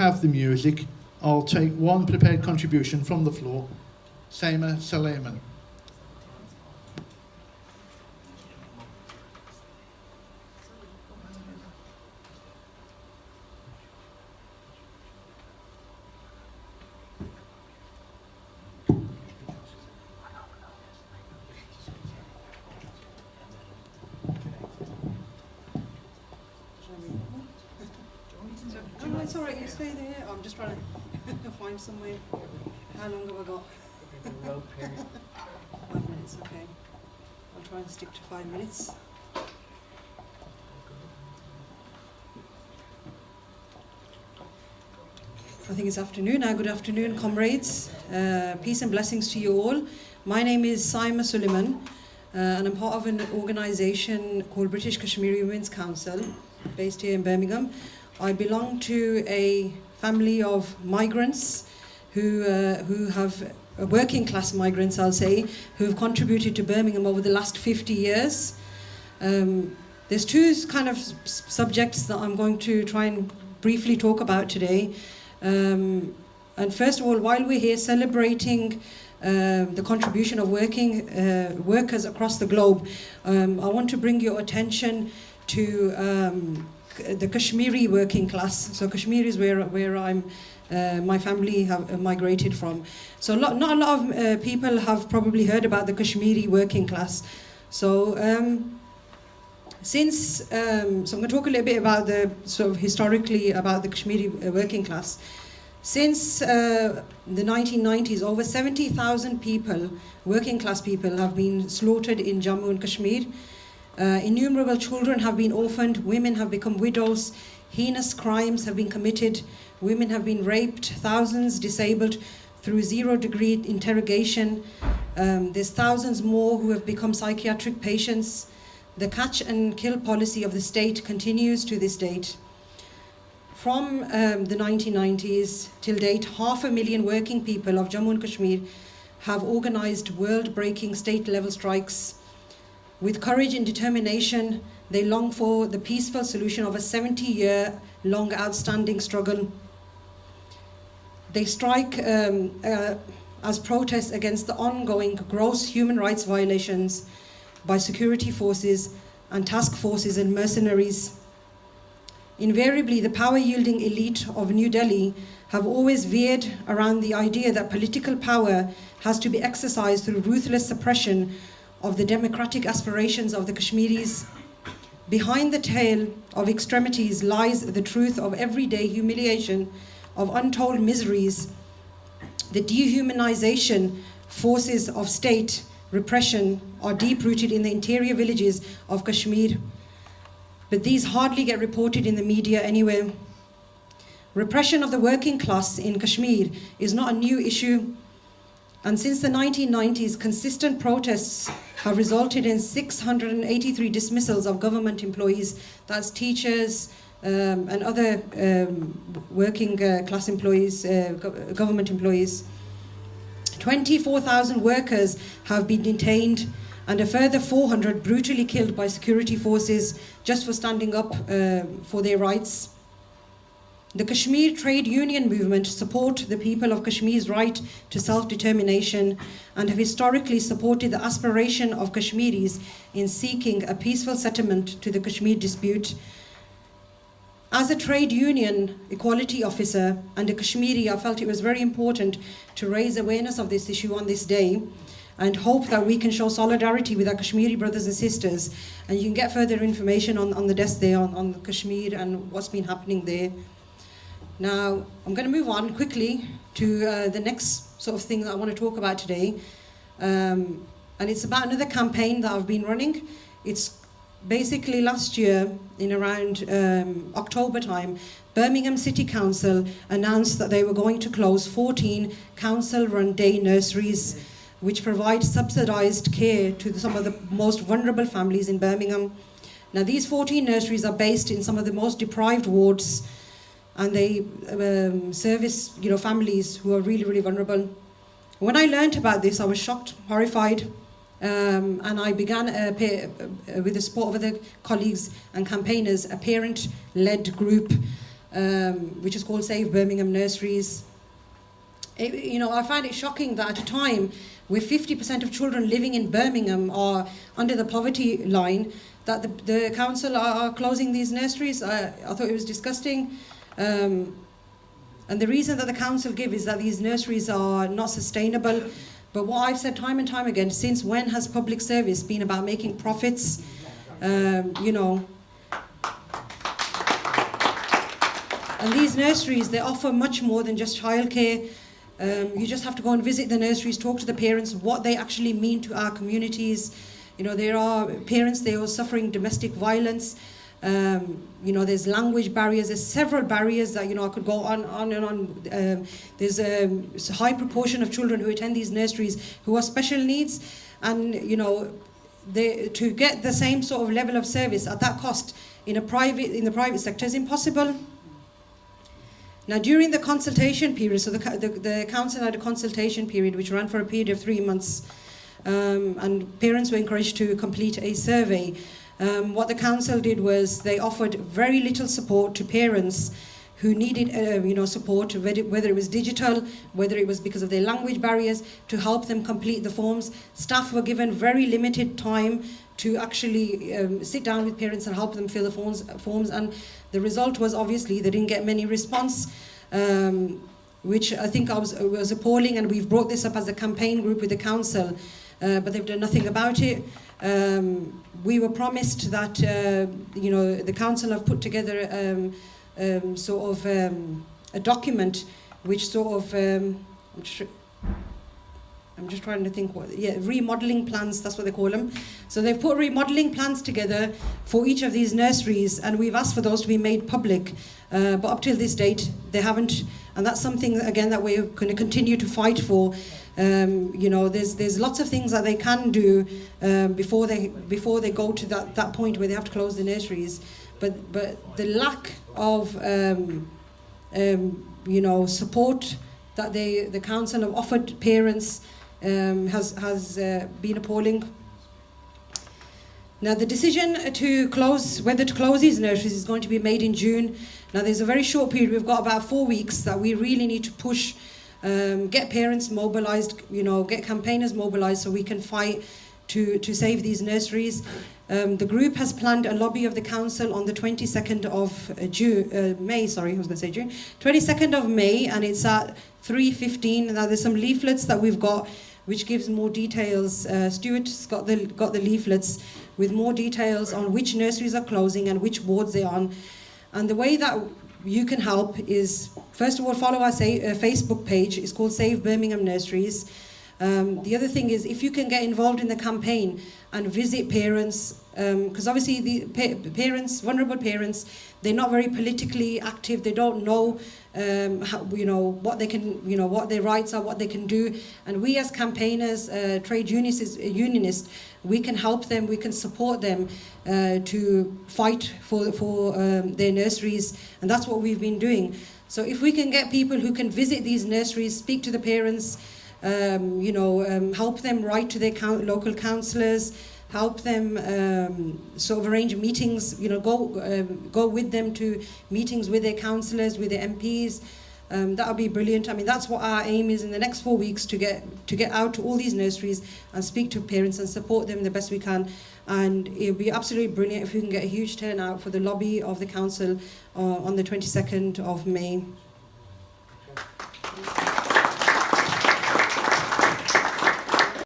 have the music, I'll take one prepared contribution from the floor. Saima Suleman. No, it's all right, you stay there. I'm just trying to find somewhere. How long have I got? 5 minutes, okay. I'll try and stick to 5 minutes. I think it's afternoon now. Good afternoon, comrades. Peace and blessings to you all. My name is Saima Suleman, and I'm part of an organisation called British Kashmir Women's Council, based here in Birmingham. I belong to a family of migrants who have working class migrants, I'll say, who have contributed to Birmingham over the last 50 years. There's two kind of subjects that I'm going to try and briefly talk about today. And first of all, while we're here celebrating the contribution of workers across the globe, I want to bring your attention to the Kashmiri working class. So Kashmir is where I'm, my family have migrated from. So not a lot of people have probably heard about the Kashmiri working class. So I'm going to talk a little bit about historically about the Kashmiri working class. Since the 1990s, over 70,000 people, working class people, have been slaughtered in Jammu and Kashmir. Innumerable children have been orphaned, women have become widows, heinous crimes have been committed, women have been raped, thousands disabled through zero-degree interrogation. There's thousands more who have become psychiatric patients. The catch and kill policy of the state continues to this date. From the 1990s till date, 500,000 working people of Jammu and Kashmir have organized world-breaking state-level strikes. With courage and determination, they long for the peaceful solution of a 70-year-long outstanding struggle. They strike as protest against the ongoing gross human rights violations by security forces and task forces and mercenaries. Invariably, the power-yielding elite of New Delhi have always veered around the idea that political power has to be exercised through ruthless suppression of the democratic aspirations of the Kashmiris. Behind the tale of extremities lies the truth of everyday humiliation, of untold miseries. The dehumanization forces of state repression are deep-rooted in the interior villages of Kashmir, but these hardly get reported in the media anywhere. Repression of the working class in Kashmir is not a new issue. And since the 1990s, consistent protests have resulted in 683 dismissals of government employees, that's teachers and other working class employees, government employees. 24,000 workers have been detained and a further 400 brutally killed by security forces just for standing up for their rights. The Kashmir trade union movement support the people of Kashmir's right to self-determination and have historically supported the aspiration of Kashmiris in seeking a peaceful settlement to the Kashmir dispute. As a trade union equality officer and a Kashmiri, I felt it was very important to raise awareness of this issue on this day and hope that we can show solidarity with our Kashmiri brothers and sisters. And you can get further information on the desk there on Kashmir and what's been happening there. Now, I'm going to move on quickly to the next sort of thing that I want to talk about today. And it's about another campaign that I've been running. It's basically last year, in around October time, Birmingham City Council announced that they were going to close 14 council-run day nurseries, which provide subsidised care to some of the most vulnerable families in Birmingham. Now, these 14 nurseries are based in some of the most deprived wards, and they service, families who are really, really vulnerable. When I learned about this, I was shocked, horrified, and I began, with the support of other colleagues and campaigners, a parent-led group. which is called Save Birmingham Nurseries. I find it shocking that at a time where 50% of children living in Birmingham are under the poverty line, that the council are closing these nurseries. I thought it was disgusting. And the reason that the council give is that these nurseries are not sustainable. But what I've said time and time again, since when has public service been about making profits? And these nurseries, they offer much more than just childcare. You just have to go and visit the nurseries, talk to the parents, what they actually mean to our communities. There are parents, they are suffering domestic violence. There's language barriers. There's several barriers that, I could go on and on. There's a high proportion of children who attend these nurseries who are special needs. And, to get the same sort of level of service at that cost in the private sector is impossible. Now, during the consultation period, so the council had a consultation period which ran for a period of 3 months, and parents were encouraged to complete a survey. What the council did was they offered very little support to parents who needed support, whether it was digital, whether it was because of their language barriers, to help them complete the forms. Staff were given very limited time to actually sit down with parents and help them fill the forms, and the result was obviously they didn't get many response, which I think was appalling, and we've brought this up as a campaign group with the council, but they've done nothing about it. We were promised that the council have put together a document which I'm just trying to think remodelling plans, that's what they call them. So they've put remodelling plans together for each of these nurseries, and we've asked for those to be made public. But up till this date, they haven't, and that's something, again, that we're going to continue to fight for. There's lots of things that they can do before they go to that point where they have to close the nurseries. But the lack of support that the council have offered parents has been appalling. Now, the decision to whether to close these nurseries is going to be made in June. Now, there's a very short period. We've got about 4 weeks that we really need to push, get parents mobilised, get campaigners mobilised so we can fight to save these nurseries. The group has planned a lobby of the council on the 22nd of May, 22nd of May, and it's at 3:15. Now, there's some leaflets that we've got which gives more details. Stuart's got the leaflets with more details on which nurseries are closing and which wards they're on. And the way that you can help is, first of all, follow our Facebook page. It's called Save Birmingham Nurseries. The other thing is, if you can get involved in the campaign and visit parents, because obviously the parents, vulnerable parents, they're not very politically active. They don't know, what they can, what their rights are, what they can do. And we as campaigners, trade unionists, we can help them. We can support them to fight for their nurseries, and that's what we've been doing. So if we can get people who can visit these nurseries, speak to the parents, help them write to their local councillors, help them arrange meetings, go with them to meetings with their councillors, with their MPs. That would be brilliant. I mean, that's what our aim is in the next 4 weeks, to get out to all these nurseries and speak to parents and support them the best we can. And it would be absolutely brilliant if we can get a huge turnout for the lobby of the council on the 22nd of May.